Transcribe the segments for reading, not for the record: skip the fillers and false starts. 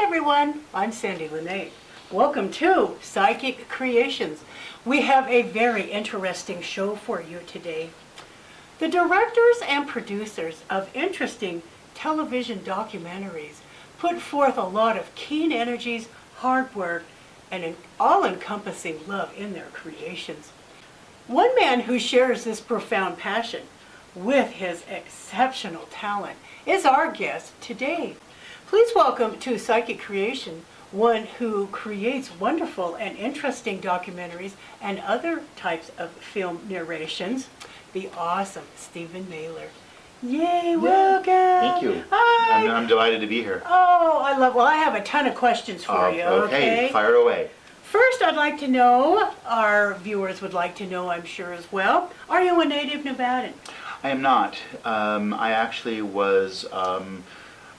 everyone, I'm Sandie La Nae. Welcome to Psychic Creations. We have a very interesting show for you today. The directors and producers of interesting television documentaries put forth a lot of keen energies, hard work, and an all-encompassing love in their creations. One man who shares this profound passion with his exceptional talent is our guest today. Please welcome to Psychic Creation one who creates wonderful and interesting documentaries and other types of film narrations, the awesome Stephen Mehler. Yay, welcome. Thank you. Hi. I'm delighted to be here. Oh, I have a ton of questions for you. Okay, fire away. First, I'd like to know, our viewers would like to know, I'm sure as well, are you a native Nevadan? I am not. I actually was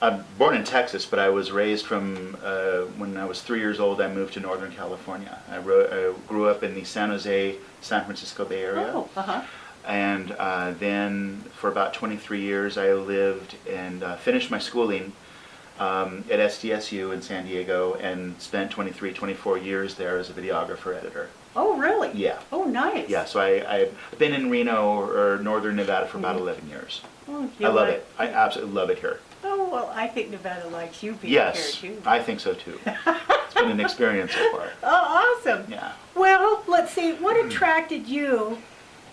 I'm born in Texas, but I was raised from when I was 3 years old. I moved to Northern California. I grew up in the San Jose, San Francisco Bay Area. Oh, And then for about 23 years, I lived and finished my schooling at SDSU in San Diego and spent 24 years there as a videographer editor. Oh, really? Yeah. Oh, nice. Yeah, so I've been in Reno or Northern Nevada for about 11 years. Oh, I love it. I absolutely love it here. Oh, well, I think Nevada likes you being Yes, here, too. I think so too. It's been an experience so far. Oh, awesome. Yeah. Well, let's see, what attracted you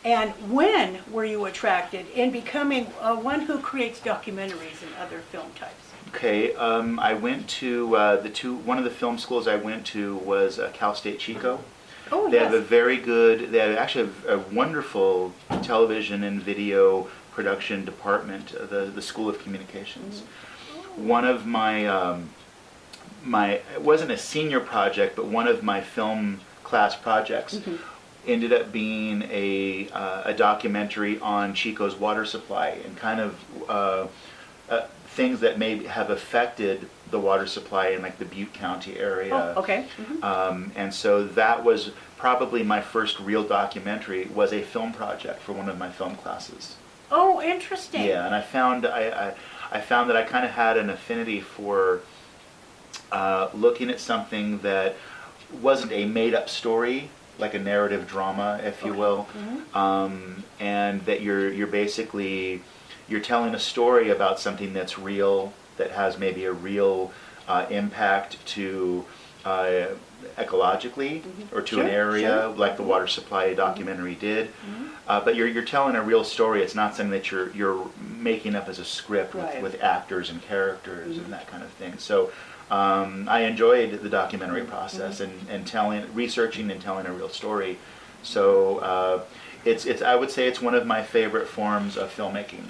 and when were you attracted in becoming one who creates documentaries and other film types? Okay, I went to one of the film schools I went to was Cal State Chico. Oh, They yes. have they have actually a wonderful television and video production department, the School of Communications. One of my, it wasn't a senior project, but one of my film class projects ended up being a documentary on Chico's water supply and kind of things that may have affected the water supply in like the Butte County area. Oh, okay. And so that was probably my first real documentary, was a film project for one of my film classes. Oh, interesting. Yeah, and I found that I kind of had an affinity for looking at something that wasn't a made-up story, like a narrative drama, if you will, and that you're basically telling a story about something that's real, that has maybe a real impact to ecologically or to an area like the water supply documentary did. But you're telling a real story. It's not something that you're making up as a script with actors and characters and that kind of thing. So I enjoyed the documentary process and researching and telling a real story. So I would say it's one of my favorite forms of filmmaking.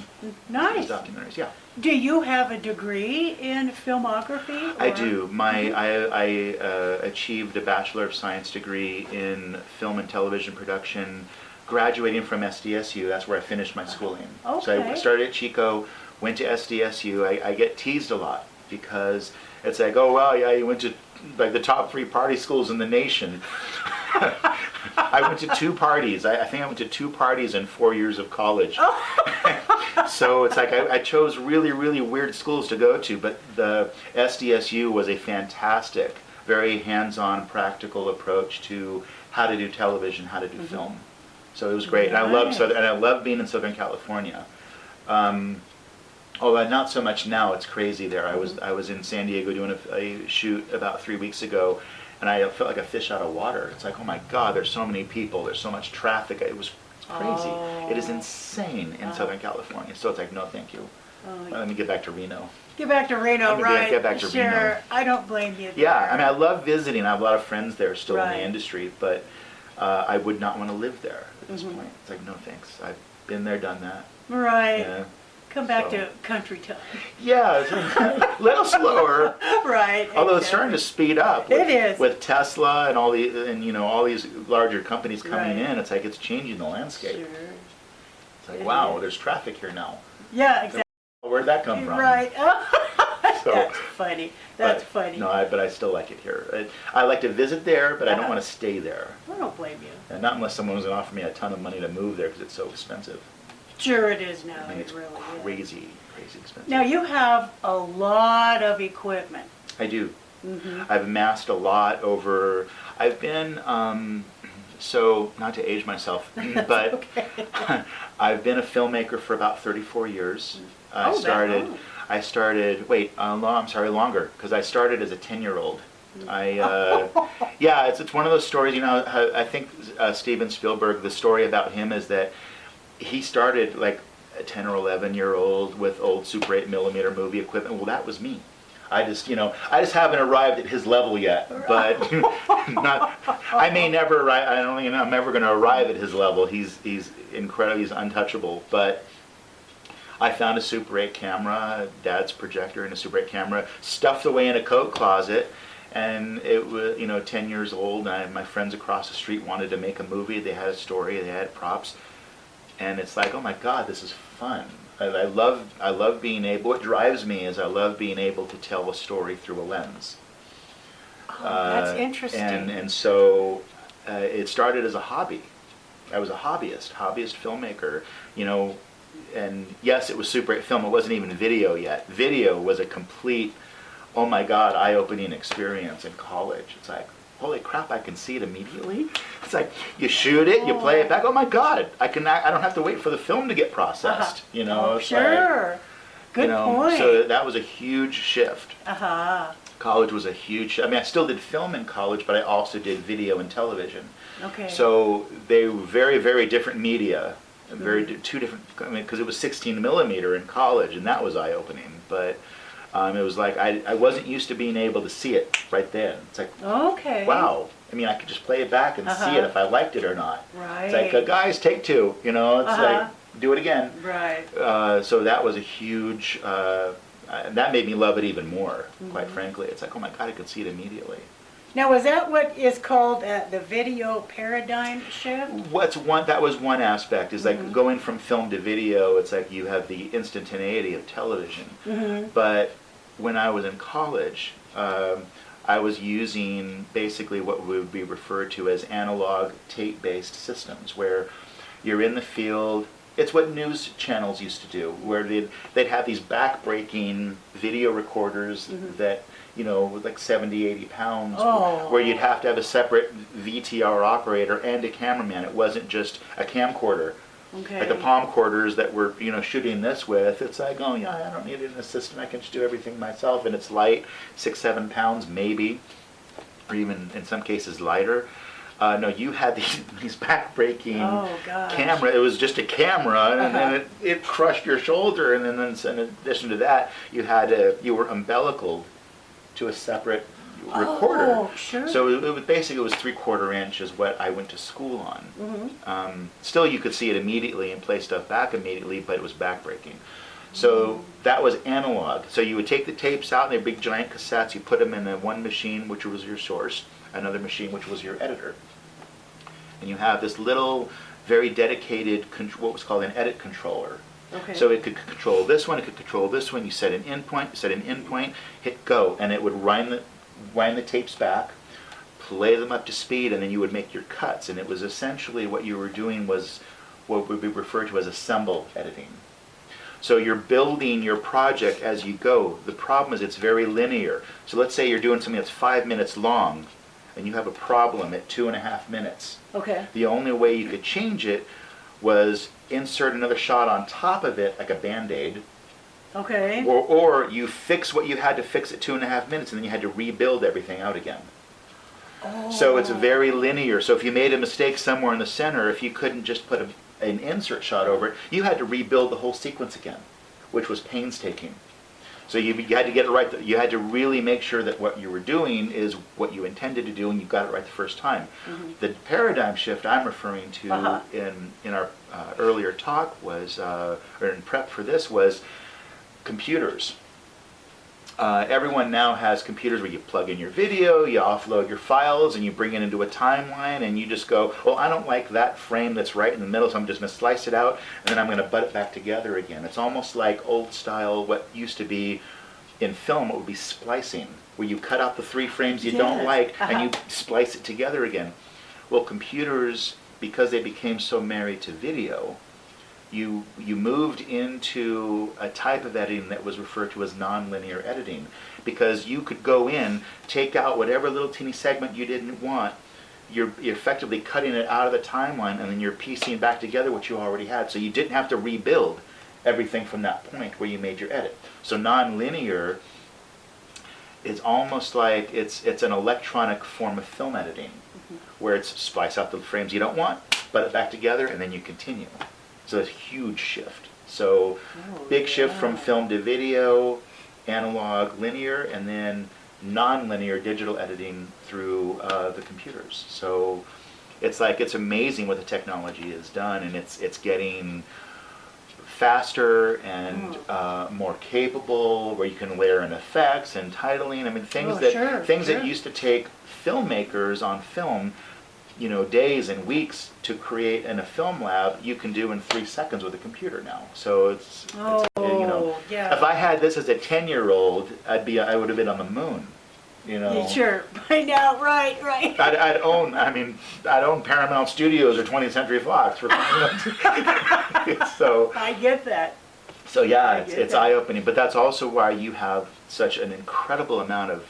Nice. Documentaries, yeah. Do you have a degree in filmography? I do. I achieved a Bachelor of Science degree in film and television production, graduating from SDSU. That's where I finished my schooling. Okay. So I started at Chico, went to SDSU. I get teased a lot because it's like, oh well, yeah, you went to like the top 3 party schools in the nation. I went to 2 parties. I think I went to 2 parties in 4 years of college. So it's like I chose really, really weird schools to go to, but the SDSU was a fantastic, very hands-on, practical approach to how to do television, how to do film. So it was great, and I loved being in Southern California. Although not so much now. It's crazy there. I was in San Diego doing a shoot about 3 weeks ago, and I felt like a fish out of water. It's like, oh my God, there's so many people, there's so much traffic. It's crazy. It is insane in Southern California. So it's like, no, thank you. Let me get back to Reno. Get back to Reno, right? Get back to Reno. I don't blame you. Yeah, I mean, I love visiting. I have a lot of friends there still in Right. the industry, but I would not want to live there at this point. It's like, no thanks. I've been there, done that. Right. Yeah. Come back to country time. Yeah, it's a little slower. Right. Although it's starting to speed up. It is. With Tesla and all these larger companies coming Right. in. It's like it's changing the landscape. Sure. It's like, wow, there's traffic here now. Yeah, exactly. Where'd that come from? Right. So, That's funny. That's funny. No, but I still like it here. I like to visit there, but I don't Uh-huh. want to stay there. I don't blame you. And not unless someone was going to offer me a ton of money to move there because it's so expensive. Sure it is now. I mean, it's it really is. crazy expensive. Now you have a lot of equipment. I do. I've amassed a lot over, I've been, so not to age myself, but Okay. I've been a filmmaker for about 34 years. Oh, that long. I started, I'm sorry, longer, because I started as a 10-year-old. Yeah, it's one of those stories, you know, I think Steven Spielberg, the story about him is that he started like a 10 or 11-year-old with old Super 8 millimeter movie equipment. Well, that was me. I just haven't arrived at his level yet, but I may never arrive. I don't think I'm ever going to arrive at his level. He's incredible. He's untouchable. But I found a Super 8 camera, Dad's projector and a Super 8 camera, stuffed away in a coat closet. And it was, 10 years old. And my friends across the street wanted to make a movie. They had a story. They had props. And it's like, oh my God, this is fun. I love being able, what drives me is I love being able to tell a story through a lens. Oh, that's interesting. And so it started as a hobby. I was a hobbyist filmmaker, and yes, it was Super 8 film. It wasn't even video yet. Video was a complete, oh my God, eye-opening experience in college. It's like, holy crap, I can see it immediately. It's like you shoot it, you play it back. Oh my God, I don't have to wait for the film to get processed. Oh, it's sure. like, Good point. So that was a huge shift. Uh-huh. College was a huge. I mean, I still did film in college, but I also did video and television. Okay. So they were very, very different media, two different. I mean, because it was 16 millimeter in college, and that was eye-opening. But it was like I wasn't used to being able to see it right then. It's like, okay. Wow. I mean, I could just play it back and see it if I liked it or not. Right. It's like, guys, take two. It's like, do it again. Right. So that was a huge. That made me love it even more. Quite frankly, it's like, oh my God, I could see it immediately. Now, is that what is called the video paradigm shift? That was one aspect, is like going from film to video. It's like you have the instantaneity of television. But when I was in college, I was using basically what would be referred to as analog tape-based systems, where you're in the field. It's what news channels used to do, where they'd have these back-breaking video recorders that, like 70, 80 pounds, where you'd have to have a separate VTR operator and a cameraman. It wasn't just a camcorder. Okay. Like the palm quarters that we're shooting this with. It's like, oh yeah, I don't need an assistant. I can just do everything myself, and it's light, 6, 7 pounds maybe, or even in some cases lighter. No, you had these back-breaking camera. It was just a camera, and then it crushed your shoulder. And then in addition to that, you were umbilicaled to a separate recorder. Oh, sure. So it was basically, it was 3/4 inch is what I went to school on. Still, you could see it immediately and play stuff back immediately, but it was backbreaking. So that was analog. So you would take the tapes out, and they're big giant cassettes. You put them in one machine, which was your source, another machine, which was your editor. And you have this little, very dedicated, what was called an edit controller. Okay. So it could control this one, it could control this one. You set an endpoint, hit go, and it would wind the tapes back, play them up to speed, and then you would make your cuts. And it was essentially what you were doing was what would be referred to as assemble editing. So you're building your project as you go. The problem is it's very linear. So let's say you're doing something that's 5 minutes long, and you have a problem at 2.5 minutes. Okay. The only way you could change it was insert another shot on top of it, like a Band-Aid. Okay. Or you fix what you had to fix at 2.5 minutes, and then you had to rebuild everything out again. Oh. So it's very linear. So if you made a mistake somewhere in the center, if you couldn't just put an insert shot over it, you had to rebuild the whole sequence again, which was painstaking. So you had to get it right. You had to really make sure that what you were doing is what you intended to do, and you got it right the first time. The paradigm shift I'm referring to in our earlier talk was, or in prep for this, was computers. Everyone now has computers where you plug in your video, you offload your files, and you bring it into a timeline, and you just go, well, I don't like that frame that's right in the middle, so I'm just going to slice it out, and then I'm going to butt it back together again. It's almost like old style, what used to be in film, it would be splicing, where you cut out the 3 frames you don't like, and you splice it together again. Well, computers, because they became so married to video, you moved into a type of editing that was referred to as nonlinear editing, because you could go in, take out whatever little teeny segment you didn't want. You're effectively cutting it out of the timeline, and then you're piecing back together what you already had. So you didn't have to rebuild everything from that point where you made your edit. So nonlinear is almost like it's an electronic form of film editing, where it's splice out the frames you don't want, put it back together, and then you continue. So it's a huge shift. So big shift from film to video, analog, linear, and then non-linear digital editing through the computers. So it's amazing what the technology has done, and it's getting faster and more capable, where you can layer in effects and titling. I mean, things that used to take filmmakers on film, days and weeks to create in a film lab, you can do in 3 seconds with a computer now. So if I had this as a 10-year-old, I would have been on the moon. Sure, I know, right. I'd own Paramount Studios or 20th Century Fox. So I get that. So yeah, it's eye-opening. But that's also why you have such an incredible amount of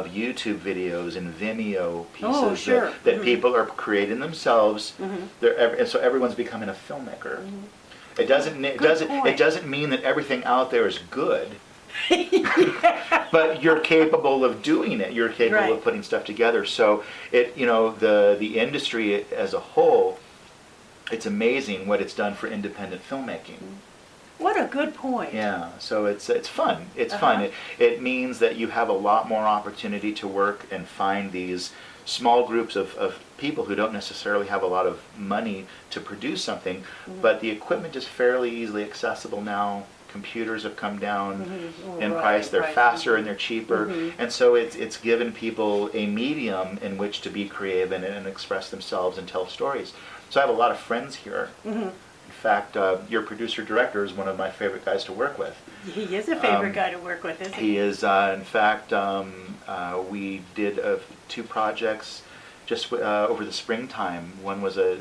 YouTube videos and Vimeo pieces that people are creating themselves. And so everyone's becoming a filmmaker. It doesn't mean that everything out there is good. But you're capable of doing it. You're capable of putting stuff together. So the industry as a whole, it's amazing what it's done for independent filmmaking. What a good point. Yeah, so it's fun. It's fun. It means that you have a lot more opportunity to work and find these small groups of people who don't necessarily have a lot of money to produce something, but the equipment is fairly easily accessible now. Computers have come down in price. They're faster and they're cheaper, and so it's given people a medium in which to be creative and express themselves and tell stories. So I have a lot of friends here. In fact, your producer-director is one of my favorite guys to work with. He is a favorite guy to work with, isn't he? He is. In fact, we did 2 projects just over the springtime. One was a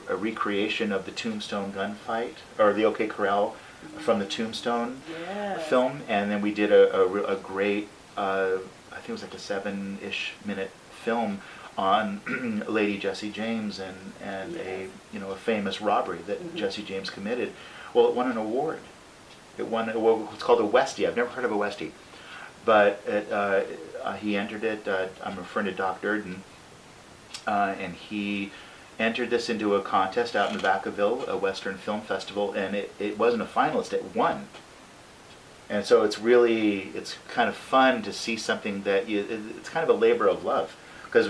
recreation of the Tombstone gunfight, or the OK Corral from the Tombstone film, and then we did a great, I think it was like a 7-ish minute film on Lady Jesse James and a famous robbery that Jesse James committed. Well, it won an award. It won what's called a Westie. I've never heard of a Westie, but he entered it. I'm referring to Doc Durden, and he entered this into a contest out in Vacaville, a Western Film Festival, and it wasn't a finalist. It won. And so it's kind of fun to see something that it's kind of a labor of love. Because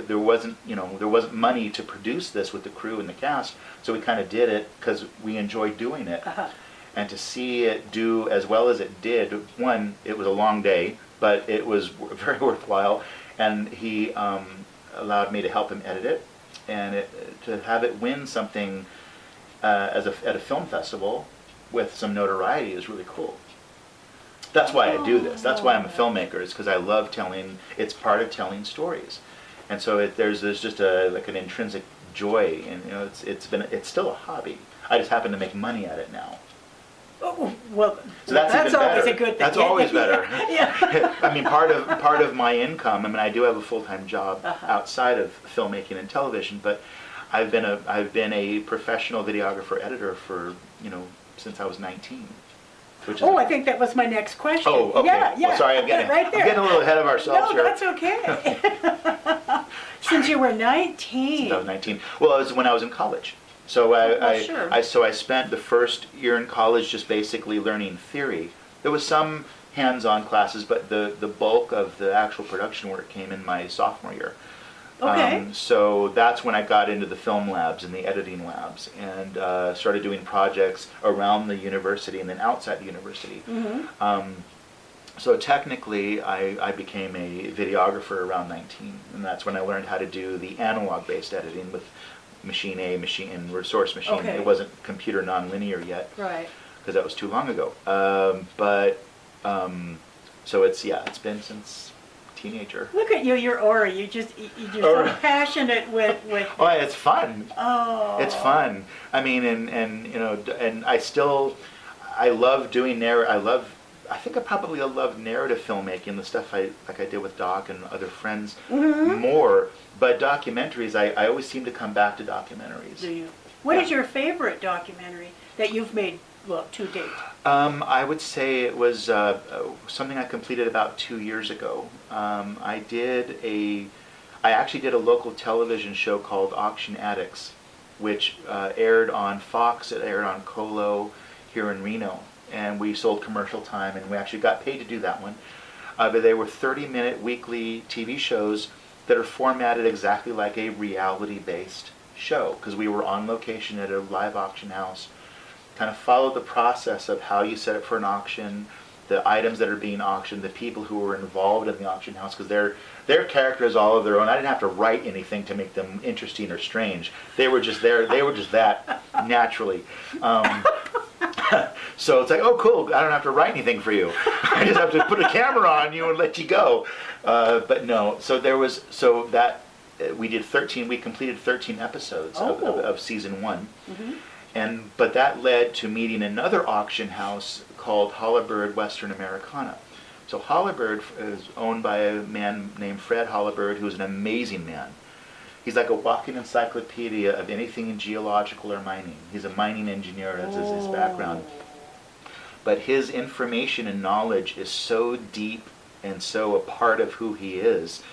there wasn't money to produce this with the crew and the cast, so we kind of did it because we enjoyed doing it. And to see it do as well as it did, one, it was a long day, but it was very worthwhile. And he allowed me to help him edit it, and to have it win something at a film festival with some notoriety is really cool. That's why I do this. That's why I'm a filmmaker. It's because I love telling. It's part of telling stories, and so there's just an intrinsic joy, and it's still a hobby. I just happen to make money at it now. Oh, well, so that's always a good thing. That's always better. Yeah. I mean, part of my income. I mean, I do have a full-time job outside of filmmaking and television, but I've been a professional videographer editor for since I was 19. I think that was my next question. Oh, okay. Yeah. Well, sorry, I'm getting a little ahead of ourselves here. No, that's okay. Since you were 19. Since I was 19. Well, it was when I was in college. So I spent the first year in college just basically learning theory. There was some hands-on classes, but the bulk of the actual production work came in my sophomore year. Okay. So that's when I got into the film labs and the editing labs, and started doing projects around the university and then outside the university. So technically, I became a videographer around 19, and that's when I learned how to do the analog-based editing with Machine A, and Resource Machine. Okay. It wasn't computer nonlinear yet, Right. because that was too long ago. So it's been since teenager. Look at you, your aura. You're so passionate with. Oh, it's fun. Oh. It's fun. I mean, and you know, and I love doing I think I probably love narrative filmmaking, the stuff I did with Doc and other friends more. But documentaries, I always seem to come back to documentaries. Do you? What is your favorite documentary that you've made, well, to date? I would say it was something I completed about 2 years ago. I actually did a local television show called Auction Addicts, which aired on Fox, it aired on Colo here in Reno, and we sold commercial time, and we actually got paid to do that one. But they were 30-minute weekly TV shows that are formatted exactly like a reality-based show, because we were on location at a live auction house, kind of followed the process of how you set it for an auction, the items that are being auctioned, the people who were involved in the auction house, because their characters all of their own. I didn't have to write anything to make them interesting or strange. They were just there. They were just that naturally. So it's like, oh, cool. I don't have to write anything for you. I just have to put a camera on you and let you go. But no. We did 13. We completed 13 episodes of season 1. Mm-hmm. But that led to meeting another auction house called Hollibird Western Americana. So Hollibird is owned by a man named Fred Hollibird, who's an amazing man. He's like a walking encyclopedia of anything geological or mining. He's a mining engineer, that's his background. But his information and knowledge is so deep and so a part of who he is.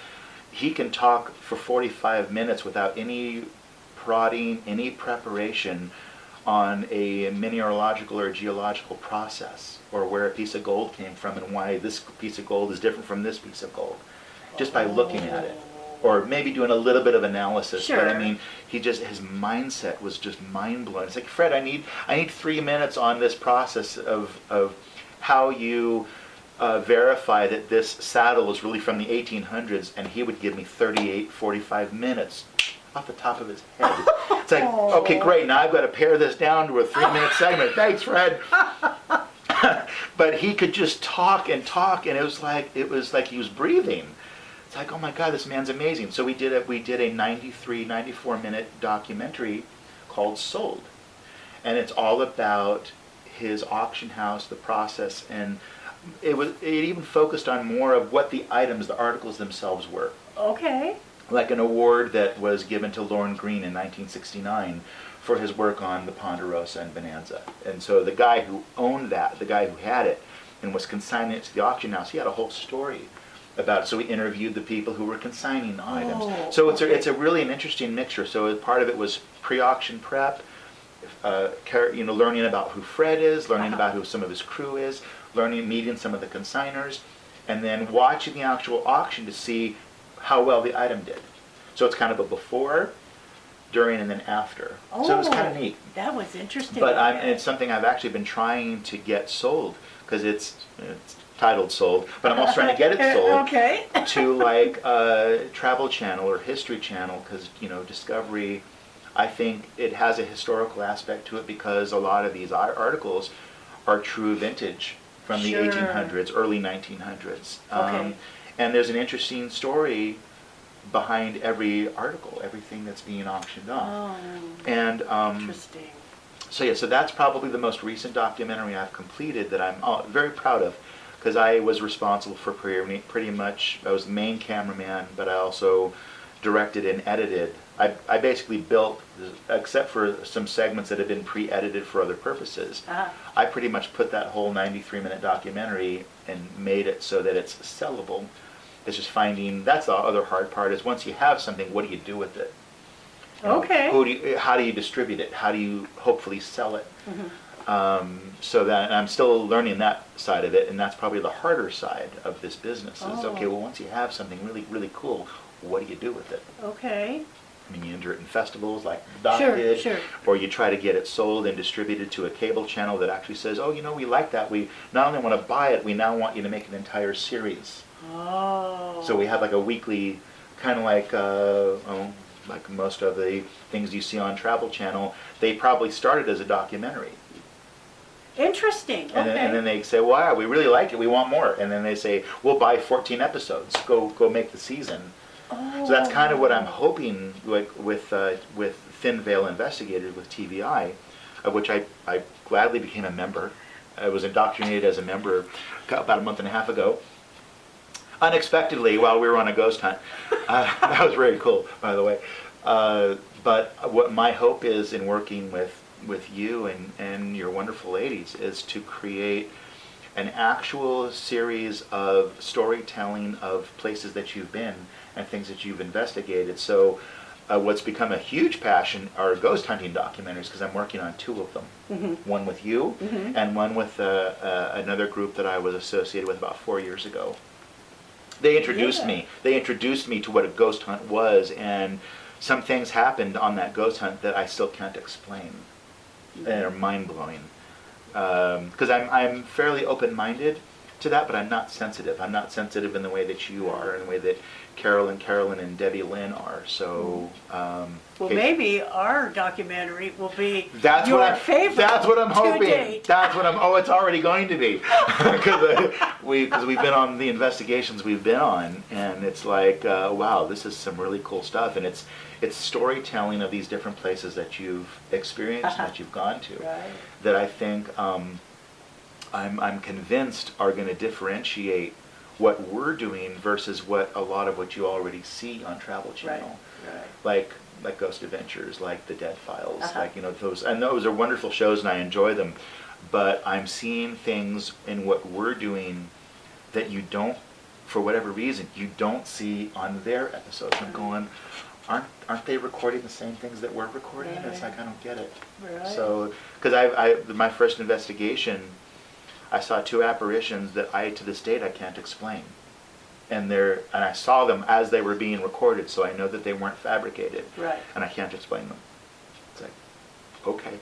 He can talk for 45 minutes without any prodding, any preparation on a mineralogical or geological process, or where a piece of gold came from and why this piece of gold is different from this piece of gold, just by looking at it. Or maybe doing a little bit of analysis. Sure. But I mean, his mindset was just mind-blowing. It's like, Fred, I need 3 minutes on this process of how you verify that this saddle is really from the 1800s, and he would give me 45 minutes off the top of his head. It's like, okay, great, now I've got to pare this down to a 3-minute segment. Thanks, Fred. But he could just talk, and it was like he was breathing. It's like, oh my God, this man's amazing. So we did a 94-minute documentary called Sold. And it's all about his auction house, the process, and it even focused on more of what the items, the articles themselves were. Okay. Like an award that was given to Lorne Green in 1969 for his work on the Ponderosa and Bonanza. And so the guy who owned that, the guy who had it and was consigning it to the auction house, he had a whole story about it. So we interviewed the people who were consigning the items. So it's a really an interesting mixture. So part of it was pre-auction prep, learning about who Fred is, learning about who some of his crew is, meeting some of the consigners, and then watching the actual auction to see how well the item did. So it's kind of a before, during, and then after. So it was kind of neat. That was interesting. But it's something I've actually been trying to get sold, because it's titled Sold, but I'm also trying to get it sold to like Travel Channel or History Channel, because Discovery, I think it has a historical aspect to it, because a lot of these articles are true vintage from the 1800s, early 1900s. And there's an interesting story behind every article, everything that's being auctioned off. And interesting. So that's probably the most recent documentary I've completed that I'm very proud of, because I was responsible for pretty much, I was the main cameraman, but I also directed and edited. I basically built, except for some segments that had been pre-edited for other purposes, I pretty much put that whole 93-minute documentary and made it so that it's sellable. It's just that's the other hard part, is once you have something, what do you do with it? How do you distribute it? How do you hopefully sell it? So that, and I'm still learning that side of it, and that's probably the harder side of this business is, once you have something really, really cool, what do you do with it? I mean, you enter it in festivals like Doc did, or you try to get it sold and distributed to a cable channel that actually says, we like that. We not only want to buy it, we now want you to make an entire series. So we have like a weekly, kind of like most of the things you see on Travel Channel, they probably started as a documentary. Interesting. And, Okay. and then they say, wow, we really like it, we want more. And then they say, we'll buy 14 episodes, go make the season. So that's kind of what I'm hoping, like with Thin Veil Investigators with TVI, of which I gladly became a member. I was indoctrinated as a member about a month and a half ago, unexpectedly while we were on a ghost hunt. That was very cool, by the way. But what my hope is in working with you and your wonderful ladies is to create an actual series of storytelling of places that you've been and things that you've investigated. So what's become a huge passion are ghost hunting documentaries, because I'm working on 2 of them. Mm-hmm. One with you Mm-hmm. and one with another group that I was associated with about 4 years ago. They introduced me. They introduced me to what a ghost hunt was, and some things happened on that ghost hunt that I still can't explain. And are mind-blowing. Because I'm fairly open-minded to that, but I'm not sensitive. I'm not sensitive in the way that you are, in the way that Carolyn and Debbie Lynn are. So, Well, maybe our documentary will be that's your what favorite. That's what I'm to hoping. date. That's what I'm. Oh, it's already going to be, because we've been on the investigations we've been on, and it's like, wow, this is some really cool stuff, and it's storytelling of these different places that you've experienced and that you've gone to, Right. that I think I'm convinced are going to differentiate what we're doing versus what a lot of what you already see on Travel Channel. Right. Like Ghost Adventures, like The Dead Files, like, those, and those are wonderful shows and I enjoy them, but I'm seeing things in what we're doing that you don't, for whatever reason, you don't see on their episodes. I'm going, aren't they recording the same things that we're recording? Right. It's like, I don't get it. Right. So, because my first investigation, I saw 2 apparitions that to this date I can't explain. And I saw them as they were being recorded, so I know that they weren't fabricated. Right. And I can't explain them. It's like, okay.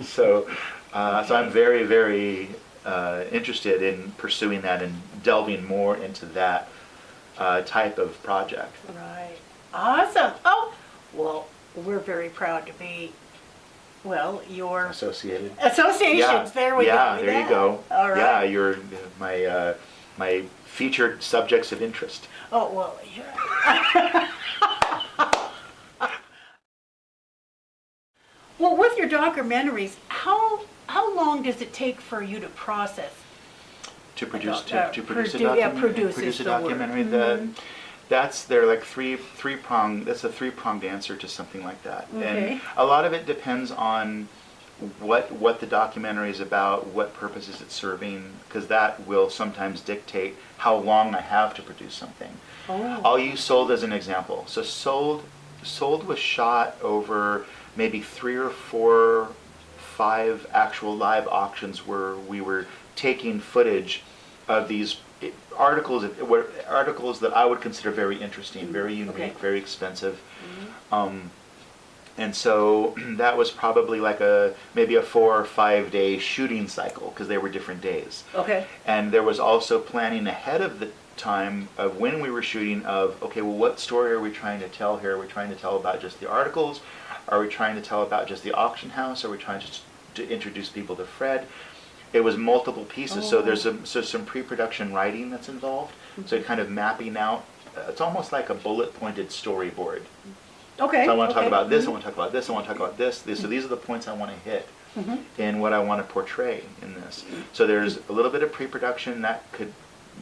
So I'm very, very interested in pursuing that and delving more into that type of project. Right. Awesome. Oh, well, we're very proud to be, well, your Associated. associations. Yeah. There we go. Yeah, there you go. All right. Yeah, you're my featured subjects of interest. Oh, well, yeah. Well, with your documentaries, how long does it take for you to process? To produce produce a documentary. yeah, produce Produce a is the word. documentary. Mhm. They're like three-pronged. That's a three-pronged answer to something like that. Okay. And a lot of it depends on what the documentary is about, what purposes it's serving, because that will sometimes dictate how long I have to produce something. Oh. I'll use Sold as an example. So Sold was shot over maybe 3 or 4, 5 actual live auctions where we were taking footage of these articles that I would consider very interesting, very unique, Okay. very expensive. And so that was probably like maybe a 4 or 5 day shooting cycle, because they were different days. Okay. And there was also planning ahead of the time of when we were shooting of, okay, well, what story are we trying to tell here? Are we trying to tell about just the articles? Are we trying to tell about just the auction house? Are we trying to introduce people to Fred? It was multiple pieces, so there's some pre-production writing that's involved. So kind of mapping out, it's almost like a bullet-pointed storyboard. Okay. So I want to talk okay. about this, I want to talk about this, I want to talk about this. So these are the points I want to hit in what I want to portray in this. So there's a little bit of pre-production that could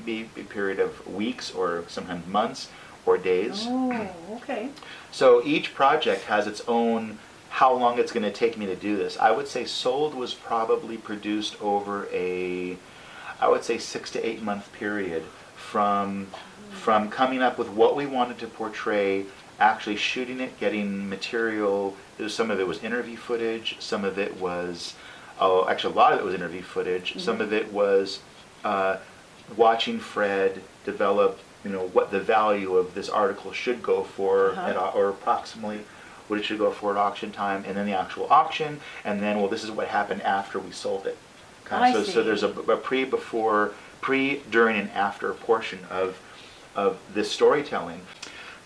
be a period of weeks or sometimes months or days. Oh, okay. So each project has its own, how long it's going to take me to do this. I would say Sold was probably produced over I would say 6 to 8 month period from coming up with what we wanted to portray, actually shooting it, getting material. Some of it was interview footage, some of it was, actually a lot of it was interview footage, some of it was watching Fred develop, what the value of this article should go for, or approximately what it should go for at auction time, and then the actual auction, and then, well, this is what happened after we sold it. So there's a pre, during, and after portion of this storytelling.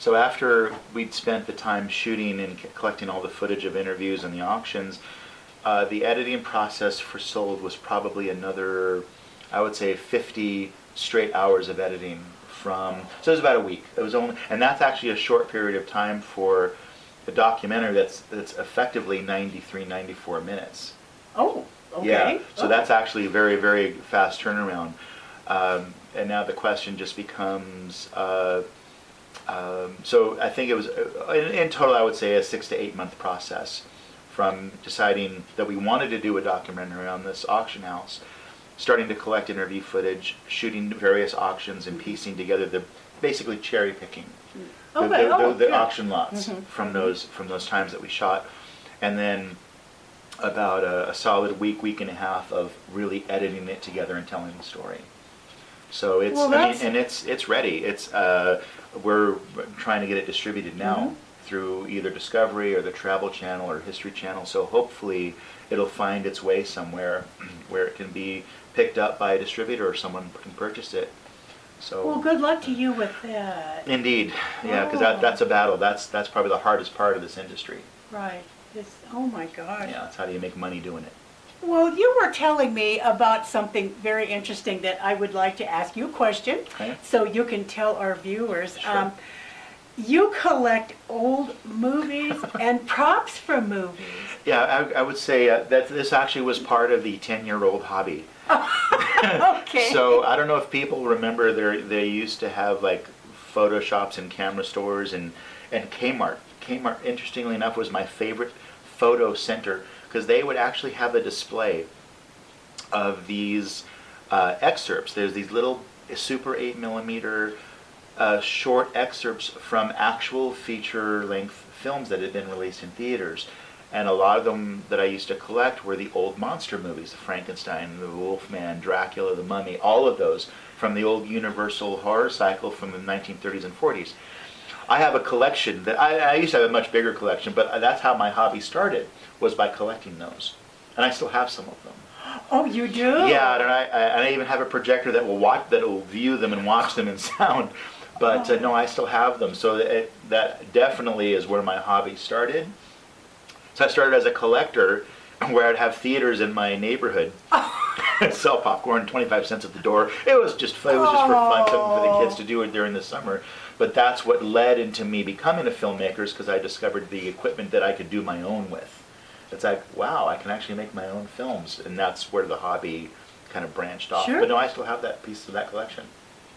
So after we'd spent the time shooting and collecting all the footage of interviews and the auctions, The editing process for Sold was probably another, I would say, 50 straight hours of editing so it was about a week. It was only, and that's actually a short period of time for a documentary that's effectively 93, 94 minutes. Oh, okay. Yeah, so Oh. that's actually a very, very fast turnaround. And now the question just becomes, so I think it was, in total, I would say a 6 to 8 month process from deciding that we wanted to do a documentary on this auction house, starting to collect interview footage, shooting various auctions and piecing together basically cherry picking the auction lots from those times that we shot, and then about a solid week and a half of really editing it together and telling the story. So it's, Well, I mean, and it's ready. It's we're trying to get it distributed now through either Discovery or the Travel Channel or History Channel. So hopefully it'll find its way somewhere where it can be picked up by a distributor or someone can purchase it. So Well, good luck to you with that. indeed, yeah, because Oh. that's a battle. That's probably the hardest part of this industry. Right. Oh my gosh. Yeah, it's how do you make money doing it. Well, you were telling me about something very interesting that I would like to ask you a question, Okay. so you can tell our viewers. Sure. You collect old movies and props from movies. Yeah, I would say that this actually was part of the 10-year-old hobby. Okay. So I don't know if people remember they used to have like photo shops and camera stores and Kmart. Kmart, interestingly enough, was my favorite photo center because they would actually have a display of these excerpts. There's these little Super 8mm short excerpts from actual feature-length films that had been released in theaters. And a lot of them that I used to collect were the old monster movies, the Frankenstein, the Wolfman, Dracula, the Mummy, all of those from the old Universal horror cycle from the 1930s and 40s. I have a collection that I used to have a much bigger collection, but that's how my hobby started, was by collecting those. And I still have some of them. Oh, you do? Yeah, and I even have a projector that will view them and watch them in sound. But no, I still have them. So that definitely is where my hobby started. So I started as a collector, where I'd have theaters in my neighborhood, sell popcorn, 25 cents at the door. It was just for fun, something for the kids to do during the summer. But that's what led into me becoming a filmmaker, because I discovered the equipment that I could do my own with. It's like, wow, I can actually make my own films, and that's where the hobby kind of branched off. Sure. But no, I still have that piece of that collection.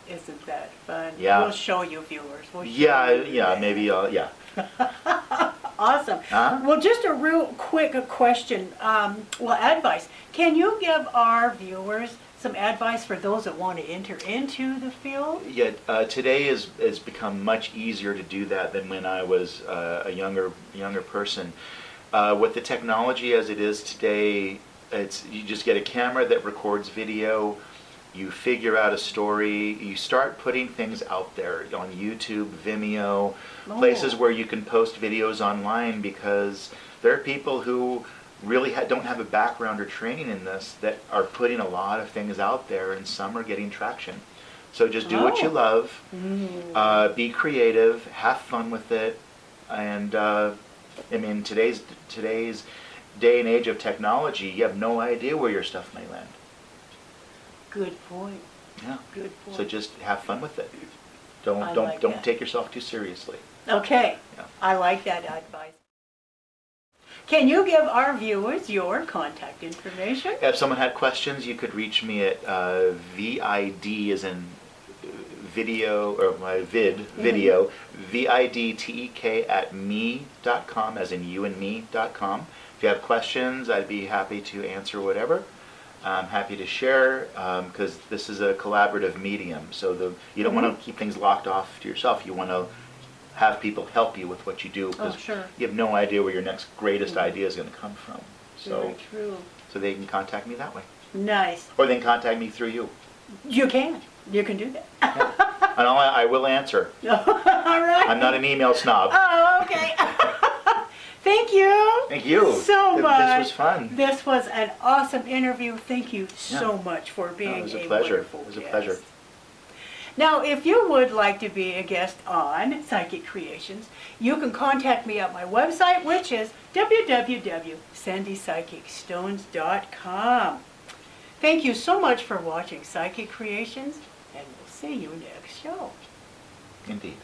Isn't that fun? Yeah. We'll show you, viewers. We'll show Yeah, you yeah, that. maybe yeah. Awesome. Well, just a real quick question. Advice. Can you give our viewers some advice for those that want to enter into the field? Yeah, today has become much easier to do that than when I was a younger person. With the technology as it is today, you just get a camera that records video, you figure out a story, you start putting things out there on YouTube, Vimeo, places where you can post videos online, because there are people who really don't have a background or training in this that are putting a lot of things out there, and some are getting traction. So just do what you love, be creative, have fun with it, and I mean, today's day and age of technology, you have no idea where your stuff may land. Good point. Yeah. Good point. So just have fun with it. I like Don't that. take yourself too seriously. Okay. Yeah. I like that advice. Can you give our viewers your contact information? If someone had questions, you could reach me at VID as in video, or my video, VIDTEK at me.com, as in you and me.com. If you have questions, I'd be happy to answer whatever. I'm happy to share, because this is a collaborative medium. So you don't want to keep things locked off to yourself. You want to have people help you with what you do, because sure. you have no idea where your next greatest idea is going to come from. Very true. So they can contact me that way. Nice. Or they can contact me through you. You can. You can do that. Yeah. And I will answer. All right. I'm not an email snob. Oh, okay. Thank you. Thank you. So much. This was fun. This was an awesome interview. Thank you so much for being No, it was a a pleasure. wonderful It was a guest. pleasure. Now, if you would like to be a guest on Psychic Creations, you can contact me at my website, which is www.sandypsychicstones.com. Thank you so much for watching Psychic Creations, and we'll see you next show. Indeed.